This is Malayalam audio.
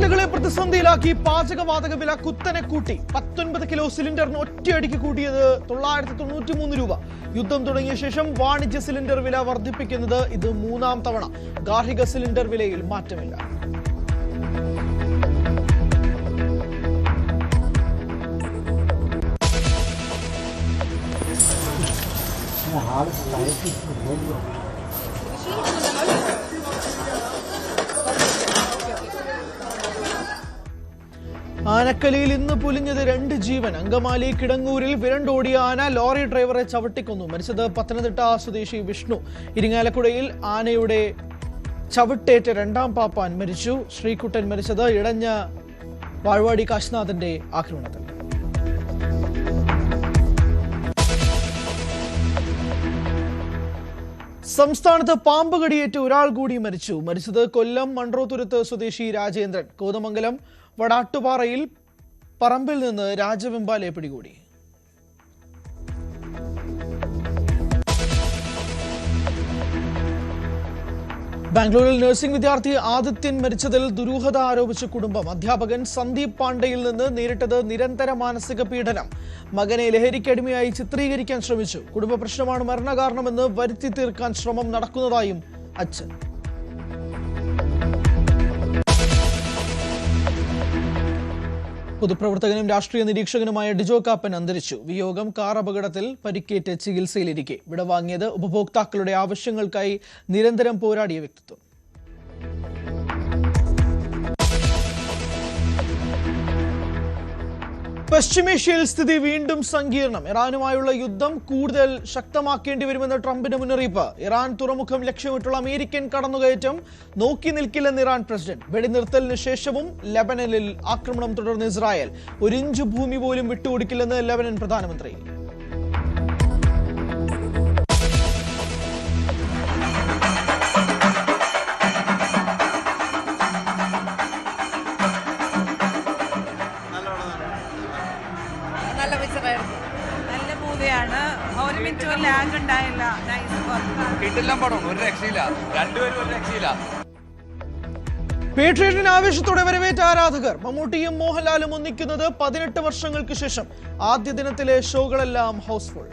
ഹോട്ടലുകളെ പ്രതിസന്ധിയിലാക്കി പാചകവാതക വില കുത്തനെ കൂട്ടി. 19 കിലോ സിലിണ്ടറിന് ഒറ്റയടിക്ക് കൂട്ടിയത് 993 രൂപ. യുദ്ധം തുടങ്ങിയ ശേഷം വാണിജ്യ സിലിണ്ടർ വില വർദ്ധിപ്പിക്കുന്നത് ഇത് 3-ാം തവണ. ഗാർഹിക സിലിണ്ടർ വിലയിൽ മാറ്റമില്ല. ആനക്കലിയിൽ ഇന്ന് പൊലിഞ്ഞത് 2 ജീവൻ. അങ്കമാലി കിടങ്ങൂരിൽ വിരണ്ടോടിയ ആന ലോറി ഡ്രൈവറെ ചവിട്ടിക്കൊന്നു. മരിച്ചത് പത്തനംതിട്ട സ്വദേശി വിഷ്ണു. ഇരിങ്ങാലക്കുടയിൽ ആനയുടെ ചവിട്ടേറ്റ 2-ാം പാപ്പാൻ മരിച്ചു. ശ്രീകുട്ടൻ മരിച്ചത് ഇടഞ്ഞ വാഴ്വാടി കാശ്നാഥന്റെ ആക്രമണത്തിൽ. സംസ്ഥാനത്ത് പാമ്പ് കടിയേറ്റ് ഒരാൾ കൂടി മരിച്ചത് കൊല്ലം മൺട്രോത്തുരുത്ത് സ്വദേശി രാജേന്ദ്രൻ. കോതമംഗലം വടാട്ടുപാറയിൽ പറമ്പിൽ നിന്ന് രാജവെമ്പാലെ പിടികൂടി. ബാംഗ്ലൂരിൽ നഴ്സിംഗ് വിദ്യാർത്ഥി ആദിത്യൻ മരിച്ചതിൽ ദുരൂഹത ആരോപിച്ച കുടുംബം. അധ്യാപകൻ സന്ദീപ് പാണ്ഡെയിൽ നിന്ന് നേരിട്ടത് നിരന്തര മാനസിക പീഡനം. മകനെ ലഹരിക്കടിമയായി ചിത്രീകരിക്കാൻ ശ്രമിച്ചു. കുടുംബ പ്രശ്നമാണ് മരണകാരണമെന്ന് വരുത്തി തീർക്കാൻ ശ്രമം നടക്കുന്നതായും അച്ഛൻ. പൊതുപ്രവർത്തകനും രാഷ്ട്രീയ നിരീക്ഷകനുമായ ഡിജോ കാപ്പൻ അന്തരിച്ചു. വിയോഗം കാർ അപകടത്തിൽ പരിക്കേറ്റ് ചികിത്സയിലിരിക്കെ. വിടവാങ്ങിയത് ഉപഭോക്താക്കളുടെ ആവശ്യങ്ങൾക്കായി നിരന്തരം പോരാടിയ വ്യക്തിത്വം. പശ്ചിമേഷ്യയിൽ സ്ഥിതി വീണ്ടും സങ്കീർണം. ഇറാനുമായുള്ള യുദ്ധം കൂടുതൽ ശക്തമാക്കേണ്ടി വരുമെന്ന് ട്രംപിന്റെ മുന്നറിയിപ്പ്. ഇറാൻ തുറമുഖം ലക്ഷ്യമിട്ടുള്ള അമേരിക്കൻ കടന്നുകയറ്റം നോക്കി നിൽക്കില്ലെന്ന് ഇറാൻ പ്രസിഡന്റ്. വെടിനിർത്തലിന് ശേഷവും ലെബനനിൽ ആക്രമണം തുടർന്ന് ഇസ്രായേൽ. 1 ഇഞ്ച് ഭൂമി പോലും വിട്ടുകൊടുക്കില്ലെന്ന് ലെബനൻ പ്രധാനമന്ത്രി. നല്ല മൂവിയാണ്. 1 മിനിറ്റ് ലാഗ് ഉണ്ടായില്ല. പേട്രിയറ്റിന് ആവേശത്തോടെ വരവേറ്റ ആരാധകർ. മമ്മൂട്ടിയും മോഹൻലാലും ഒന്നിക്കുന്നത് 18 വർഷങ്ങൾക്ക് ശേഷം. ആദ്യ ദിനത്തിലെ ഷോകളെല്ലാം ഹൗസ്ഫുൾ.